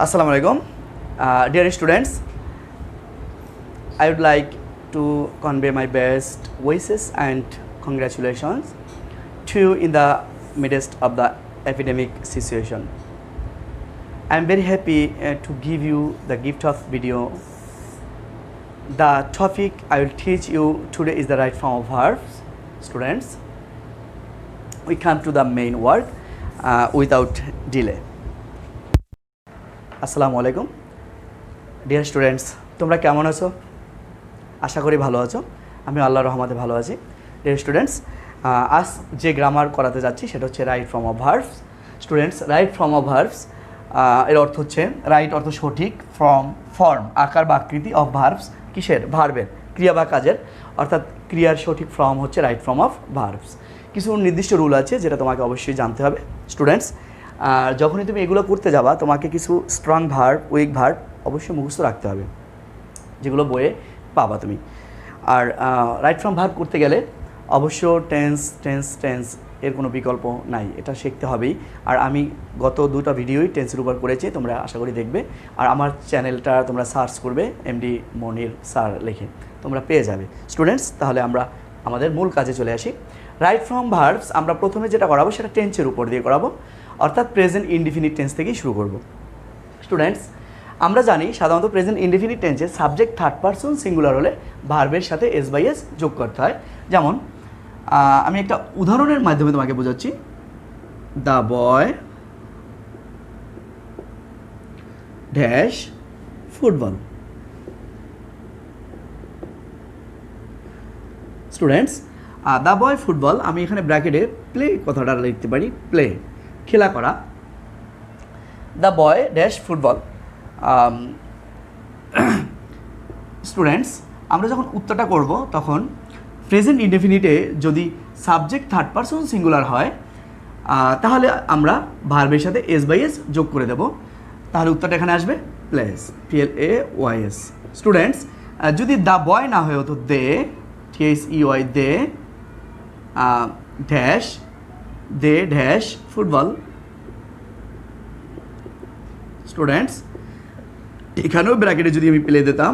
Assalamu alaikum. Dear students, I would like to convey my best wishes and congratulations to you in the midst of the epidemic situation. I am very happy to give you the gift of video. The topic I will teach you today is the right form of verbs. Students, we come to the main work without delay. আসসালামু আলাইকুম dear students, তোমরা কেমন আছো? আশা করি ভালো আছো। আমি আল্লাহর রহমতে ভালো আছি। ডিয়ার স্টুডেন্টস, আজ যে গ্রামার করাতে যাচ্ছি সেটা হচ্ছে right form of verbs. Students, right form of verbs এর অর্থ হচ্ছে রাইট অর্থ সঠিক, ফর্ম আকার বা আকৃতি, অফ ভার্বস কিসের? ভার্বের, ক্রিয়া বা কাজের, অর্থাৎ ক্রিয়ার সঠিক ফর্ম হচ্ছে রাইট ফর্ম অফ ভার্বস। কিছু নির্দিষ্ট রুল আছে যেটা তোমাকে অবশ্যই জানতে হবে। স্টুডেন্টস, যখনই তুমি এগুলো করতে যাবা তোমাকে কিছু স্ট্রং ভার্ব, উইক ভার্ব অবশ্যই মুখস্থ রাখতে হবে, যেগুলো বইয়ে পাবা তুমি। আর রাইট ফর্ম ভার্ব করতে গেলে অবশ্য টেন্স এর কোনো বিকল্প নাই, এটা শিখতে হবেই। আর আমি গত দুটো ভিডিওই টেন্সের উপর করেছি, তোমরা আশা করি দেখবে। আর আমার চ্যানেলটা তোমরা সার্চ করবে এমডি মনির স্যার লিখে, তোমরা পেয়ে যাবে। স্টুডেন্টস, তাহলে আমরা আমাদের মূল কাজে চলে আসি। রাইট ফর্ম ভার্বস আমরা প্রথমে যেটা করাবো সেটা টেন্সের উপর দিয়ে করাবো, অর্থাৎ প্রেজেন্ট ইনডিফিনিট টেন্স থেকেই শুরু করব। স্টুডেন্টস, আমরা জানি সাধারণত প্রেজেন্ট ইনডিফিনিট টেন্সে সাবজেক্ট থার্ড পারসন সিঙ্গুলার হলে ভার্বের সাথে এস বাই এস যোগ করতে হয়। যেমন আমি একটা উদাহরণের মাধ্যমে তোমাকে বোঝাচ্ছি। The boy dash football. Students, the boy football, আমি এখানে ব্র্যাকেটে প্লে কথাটা লিখতে পারি, প্লে খেলা করা। The boy dash football. Students, আমরা যখন উত্তরটা করব তখন প্রেজেন্ট ইনডেফিনিটে যদি সাবজেক্ট থার্ড পারসন সিঙ্গুলার হয় তাহলে আমরা ভার্বের সাথে এস বাই এস যোগ করে দেব, তাহলে উত্তরটা এখানে আসবে প্লেস, PLAYS। স্টুডেন্টস, যদি দ্য বয় না হয়ে হতো they, THEY, they dash, they dash football. Students, এখানেও ব্র্যাকেটে যদি আমি প্লে দিতাম,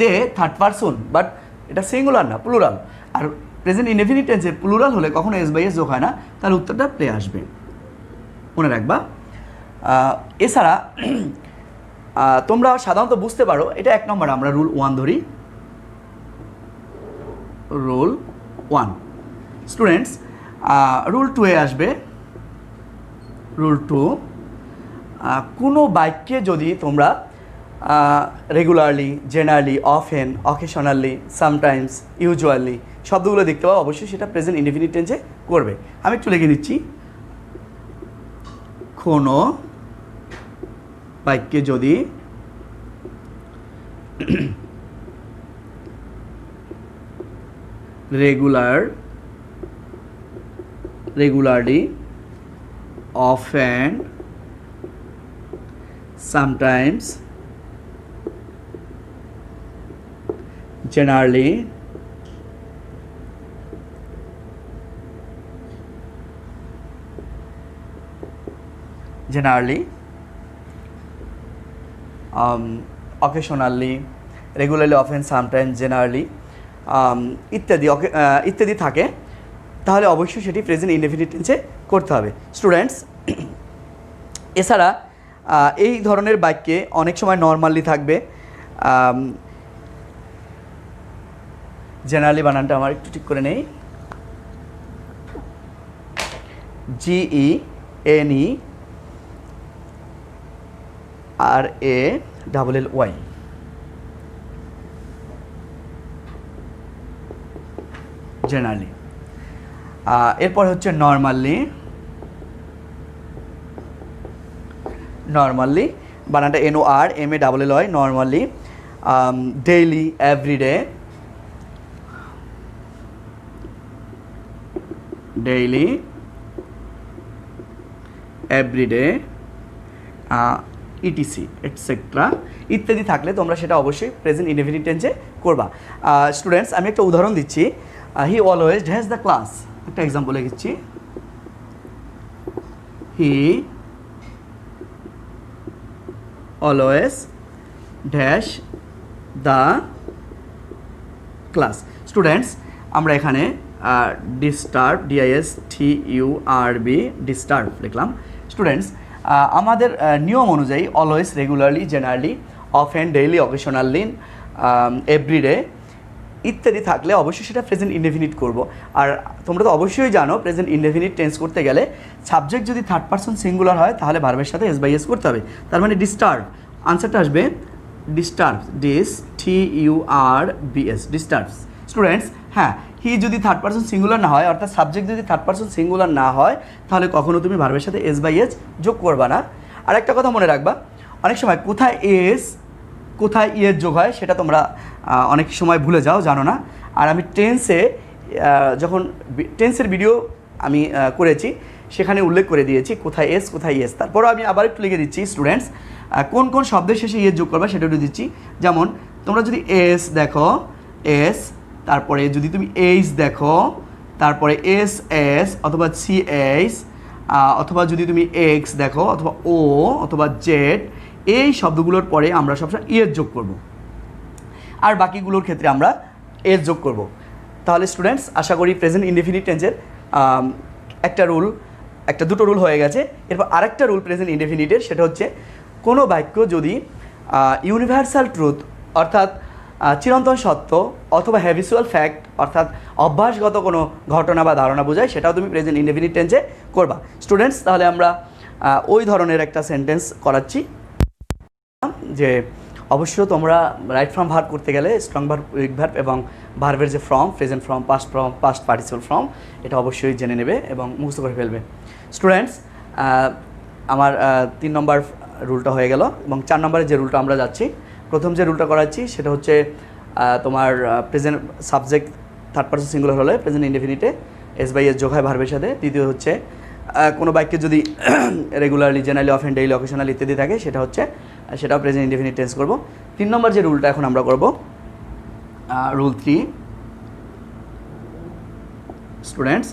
দে থার্ড পারসন, বাট এটা সিঙ্গুলার না, প্লুরাল। আর প্রেজেন্ট ইনডেফিনিট টেন্সে প্লুরাল হলে কখনো এস বাই এস যোগ হয় না, তাহলে উত্তরটা প্লে আসবে, মনে রাখবা। এছাড়া তোমরা সাধারণত বুঝতে পারো, এটা 1 নম্বর আমরা রুল 1 ধরি, রুল 1। স্টুডেন্টস, রুল 2 এ আসবে। রুল 2, কোনো বাক্যে যদি তোমরা regularly, generally, often, occasionally, sometimes, usually শব্দগুলো দেখতে পাবো, অবশ্যই সেটা প্রেজেন্ট ইনডেফিনিট টেন্সে করবে। আমি একটু লিখে দিচ্ছি। কোনো বাক্যে যদি regularly, often, sometimes, generally, occasionally, regularly, often, sometimes, generally ইত্যাদি থাকে, তাহলে অবশ্যই সেটি প্রেজেন্ট ইনডেফিনিট টেন্সে করতে হবে। স্টুডেন্টস, এছাড়া এই ধরনের বাক্যে অনেক সময় নর্মালি থাকবে। জেনারেলি বানানটা আমার একটু ঠিক করে নেই, GENERALLY, জেনারেলি। এরপর হচ্ছে নর্মালি, বানানটা NORMALLY, normally. Daily, everyday, ETC etcetera ইত্যাদি থাকলে তোমরা সেটা অবশ্যই প্রেজেন্ট ইনডেফিনিট টেন্সে করবা। স্টুডেন্টস, আমি একটা উদাহরণ দিচ্ছি। He always has the class, একটা এক্সাম্পল লিখছি। He always dash the class. Students, আমরা এখানে ডিস্টার্ব DISTURB ডিস্টার্ব লিখলাম। স্টুডেন্টস, আমাদের নিয়ম অনুযায়ী always, regularly, generally, often, daily, occasionally, everyday ইত্যাদি থাকলে অবশ্যই সেটা প্রেজেন্ট ইনডেফিনিট করব। আর তোমরা তো অবশ্যই জানো প্রেজেন্ট ইনডেফিনিট টেন্স করতে গেলে সাবজেক্ট যদি থার্ড পারসন সিঙ্গুলার হয় তাহলে ভার্বের সাথে S/S করতে হবে। তার মানে ডিস্টার্ব, আনসারটা আসবে ডিস্টার্ব, DISTURBS, ডিস্টার্বস। স্টুডেন্টস, হ্যাঁ, হি যদি থার্ড পারসন সিঙ্গুলার না হয়, অর্থাৎ সাবজেক্ট যদি থার্ড পারসন সিঙ্গুলার না হয়, তাহলে কখনো তুমি ভার্বের সাথে S/S যোগ করবা না। আর একটা কথা মনে রাখবা, অনেক সময় কোথায় এস কোথায় ইয়ের যোগ হয় সেটা তোমরা অনেক সময় ভুলে যাও, জানো না। আর আমি টেন্সে যখন টেন্সের ভিডিও আমি করেছি সেখানে উল্লেখ করে দিয়েছি কোথায় এস কোথায় ইয়েস। তারপরও আমি আবার একটু লিখে দিচ্ছি স্টুডেন্টস, কোন কোন শব্দের শেষে ইয়ে যোগ করবা সেটা একটু দিচ্ছি। যেমন তোমরা যদি এস দেখো, এস, তারপরে যদি তুমি এইচ দেখো, তারপরে SS অথবা CH, অথবা যদি তুমি এক্স দেখো, অথবা ও, অথবা জেড, এই শব্দগুলোর পরে আমরা সবসময় ইয়ের যোগ করব, আর বাকিগুলোর ক্ষেত্রে আমরা এস যোগ করব। তাহলে স্টুডেন্টস, আশা করি প্রেজেন্ট ইনডেফিনিট টেন্সের দুটো রুল হয়ে গেছে। এরপর আরেকটা রুল প্রেজেন্ট ইনডেফিনিটের, সেটা হচ্ছে কোনো বাক্য যদি ইউনিভার্সাল ট্রুথ অর্থাৎ চিরন্তন সত্য অথবা হ্যাবিচুয়াল ফ্যাক্ট অর্থাৎ অভ্যাসগত কোনো ঘটনা বা ধারণা বোঝায়, সেটাও তুমি প্রেজেন্ট ইনডেফিনিট টেন্সে করবা। স্টুডেন্টস, তাহলে আমরা ওই ধরনের একটা সেন্টেন্স করাচ্ছি যে অবশ্য তোমরা রাইট ফ্রম ভার্ব করতে গেলে স্ট্রং ভার্ব, উইক ভার্ব এবং ভার্বের যে form, present form, past participle form, এটা অবশ্যই জেনে নেবে এবং মুখস্থ করে ফেলবে। স্টুডেন্টস, আমার 3 নম্বর রুলটা হয়ে গেল এবং 4 নম্বরের যে রুলটা আমরা যাচ্ছি, প্রথম যে রুলটা করাচ্ছি সেটা হচ্ছে তোমার present subject third person singular হলে প্রেজেন্ট ইনডেফিনিটে S/S যোগ হয় ভার্বের সাথে। দ্বিতীয় হচ্ছে কোনো বাক্যে যদি regularly, generally, often, daily, occasional ইত্যাদি থাকে সেটাও প্রেজেন্ট ইনডেফিনিট টেন্স করব। 3 নম্বর যে রুলটা এখন আমরা করব, রুল 3। স্টুডেন্টস,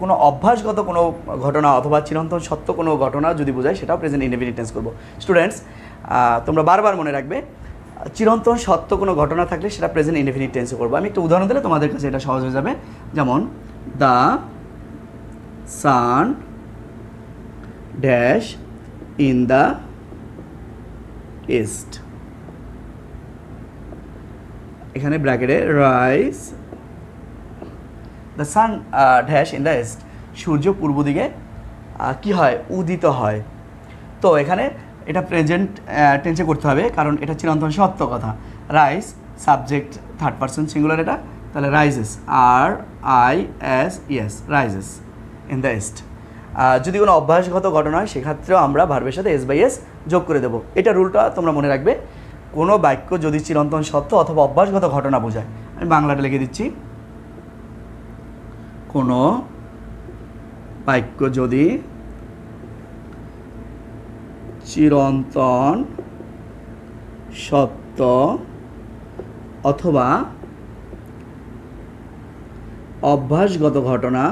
কোনো অভ্যাসগত কোনো ঘটনা অথবা চিরন্তন সত্য কোনো ঘটনা যদি বোঝায় সেটাও প্রেজেন্ট ইনডেফিনিট টেন্স করব। স্টুডেন্টস, তোমরা বারবার মনে রাখবে চিরন্তন সত্য কোনো ঘটনা থাকলে সেটা প্রেজেন্ট ইনডেফিনিট টেন্সে করবো। আমি একটা উদাহরণ দিলে তোমাদের কাছে এটা সহজ হয়ে যাবে। যেমন the sun dash in the east, এখানে ব্র্যাকেটে rise, the sun dash in the east, সূর্য পূর্ব দিকে কি হয়, উদিত হয়। তো এখানে এটা প্রেজেন্ট টেন্সে করতে হবে কারণ এটা চিরন্তন সত্য কথা। Rise subject third person singular, এটা তাহলে rises, RISES, rises in the east. যদি কোনো অভ্যাসগত ঘটনা হয় সেক্ষেত্রেও আমরা ভার্বের সাথে S/S যোগ করে দেবো। এটা রুলটা তোমরা মনে রাখবে। কোনো বাক্য যদি চিরন্তন সত্য অথবা অভ্যাসগত ঘটনা বোঝায়, আমি বাংলাটা লিখে দিচ্ছি, কোনো বাক্য যদি চিরন্তন সত্য অথবা অভ্যাসগত ঘটনা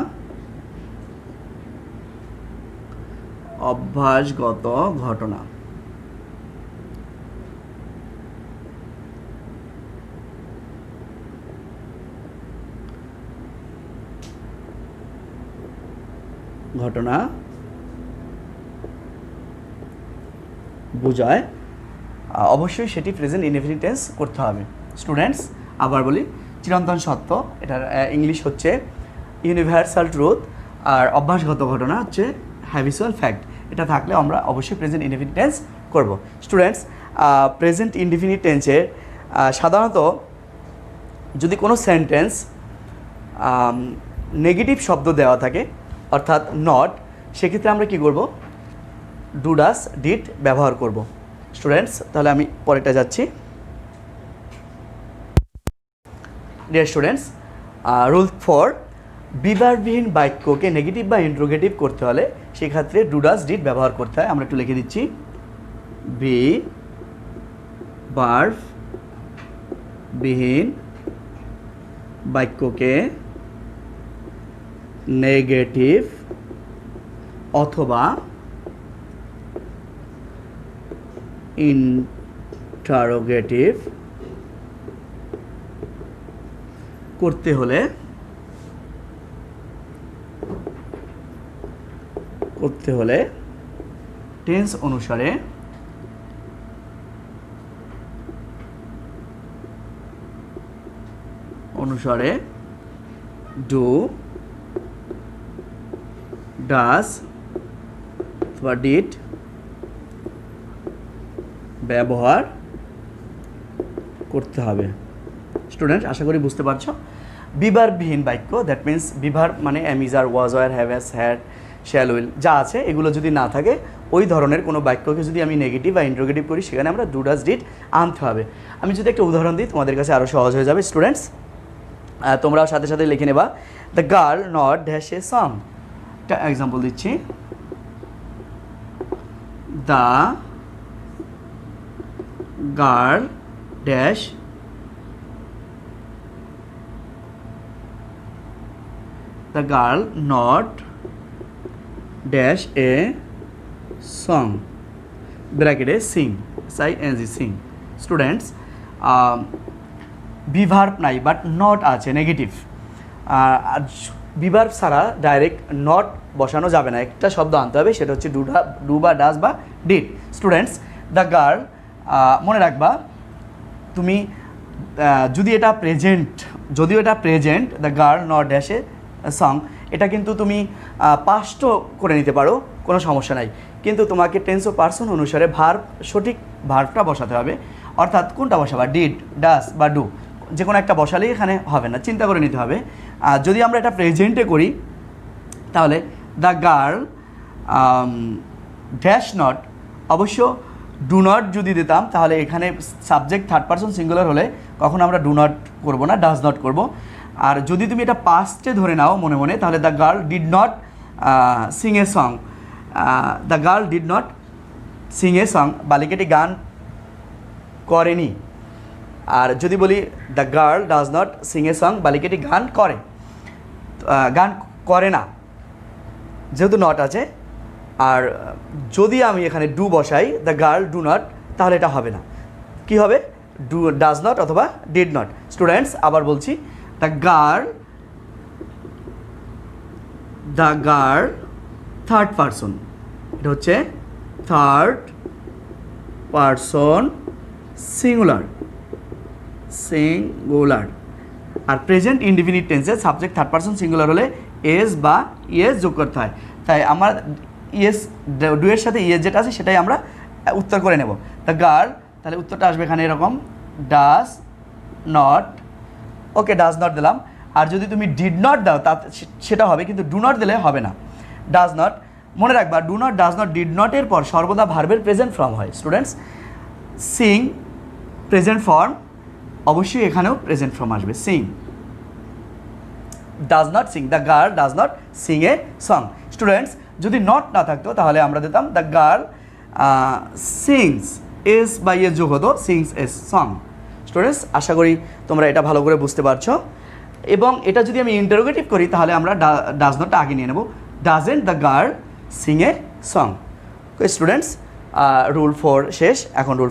বোঝায়, অবশ্যই সেটি প্রেজেন্ট ইনডেফিনিট টেন্স করতে হবে। স্টুডেন্টস, আবার বলি, চিরন্তন সত্য এটার ইংলিশ হচ্ছে ইউনিভার্সাল ট্রুথ, আর অভ্যাসগত ঘটনা হচ্ছে হ্যাবিচুয়াল ফ্যাক্ট। এটা থাকলে আমরা অবশ্যই প্রেজেন্ট ইনডেফিনিট টেন্স করব। স্টুডেন্টস, প্রেজেন্ট ইনডেফিনিট টেন্সের সাধারণত যদি কোনো সেন্টেন্স নেগেটিভ শব্দ দেওয়া থাকে অর্থাৎ নট, সেক্ষেত্রে আমরা কি করব, ডু, ডাস, ডিড ব্যবহার করব। স্টুডেন্টস, তাহলে আমি পরেরটা যাচ্ছি। ডিয়ার স্টুডেন্টস, রুল 4, বিভারবিহীন বাক্যকে নেগেটিভ বা ইন্ট্রোগেটিভ করতে হলে সেক্ষেত্রে ডু, ডাস, ডিড ব্যবহার করতে হয়। আমরা একটু লিখে দিচ্ছি, বিভারবিহীন বাক্যকে নেগেটিভ অথবা ইন্টারোগেটিভ করতে হলে টেন্স অনুসারে ডু, ডাজ বা ডিড ব্যবহার করতে হবে। স্টুডেন্ট, আশা করি বুঝতে পারছো। বিভারবিহীন বাক্য, দ্যাট মিন্স বিভার মানে am is are, was, were, have, has, had, shall, will যা আছে এগুলো যদি না থাকে, ওই ধরনের কোনো বাক্যকে যদি আমি নেগেটিভ বা ইন্টারোগেটিভ করি, সেখানে আমরা ডু, ডাজ, ডিড আনতে হবে। আমি যদি একটা উদাহরণ দিই তোমাদের কাছে আরও সহজ হয়ে যাবে। স্টুডেন্টস, তোমরাও সাথে সাথে লিখে নেবা। The girl not dash a song. একটা এক্সাম্পল দিচ্ছি। The girl dash the girl not dash a song bracket a sing sing sing. Students, be verb নাই বাট নট আছে নেগেটিভ। আর বিভার্ব ছাড়া ডাইরেক্ট নট বসানো যাবে না, একটা শব্দ আনতে হবে, সেটা হচ্ছে ডু বা ডাজ বা ডিড। স্টুডেন্টস, দ্য গার্ল, মনে রাখবা তুমি যদি এটা present the girl not dash a song, এটা কিন্তু তুমি পাস্টও করে নিতে পারো, কোনো সমস্যা নাই। কিন্তু তোমাকে টেন্স ও পার্সন অনুসারে সঠিক ভার্বটা বসাতে হবে। অর্থাৎ কোনটা বসাবা, ডিড, ডাস বা ডু, যে কোনো একটা বসালেই এখানে হবে না, চিন্তা করে নিতে হবে। যদি আমরা এটা প্রেজেন্টে করি তাহলে দ্য গার্ল ড্যাশ নট, অবশ্য ডু নট যদি দিতাম তাহলে এখানে সাবজেক্ট থার্ড পারসন সিঙ্গুলার হলে কখন আমরা ডু নট করবো না, ডাজ নট করবো। আর যদি তুমি এটা পাস্টে ধরে নাও মনে মনে, তাহলে the girl did not sing a song. The girl did not sing a song, বালিকাটি গান করেনি। আর যদি বলি the girl does not sing a song, বালিকাটি গান করে না, যেহেতু নট আছে। আর যদি আমি এখানে ডু বসাই, দ্য গার্ল ডু নট, তাহলে এটা হবে না। কি হবে, ডু, ডাজ নট অথবা ডিড নট। স্টুডেন্টস, আবার বলছি, দ্য গার্ল থার্ড পারসন, এটা হচ্ছে থার্ড পারসন সিঙ্গুলার। আর প্রেজেন্ট ইনডিফিনিট টেন্সে সাবজেক্ট থার্ড পারসন সিঙ্গুলার হলে এস বা ইএস যোগ করতে হয়। তাই আমার ইএস, ডু এর সাথে ইএস যেটা আছে সেটাই আমরা উত্তর করে নেব। দ্য গার্ল, তাহলে উত্তরটা আসবে এখানে এরকম, does not, okay does not দিলাম। আর যদি তুমি ডিড নট দাও তা সেটা হবে, কিন্তু ডু নট দিলে হবে না। ডাজ নট, মনে রাখবা do not, does not, did নটের পর সর্বদা ভার্বের প্রেজেন্ট ফর্ম হয়। স্টুডেন্টস, সিং প্রেজেন্ট ফর্ম, অবশ্যই এখানেও প্রেজেন্ট ফর্ম আসবে, sing. Does not sing, the girl does not sing a song. Students, যদি নট না থাকতো তাহলে আমরা দিতাম দ্য গার্ল সিংস, এস বা ইয়ে যোগ হতো, সিংস এস সং। স্টুডেন্টস, আশা করি তোমরা এটা ভালো করে বুঝতে পারছো। এবং এটা যদি আমি ইন্টারোগেটিভ করি তাহলে আমরা ডাজ নটটা আগে নিয়ে নেব, doesn't the girl Singh a song. Students, rule 4 শেষ, এখন রুল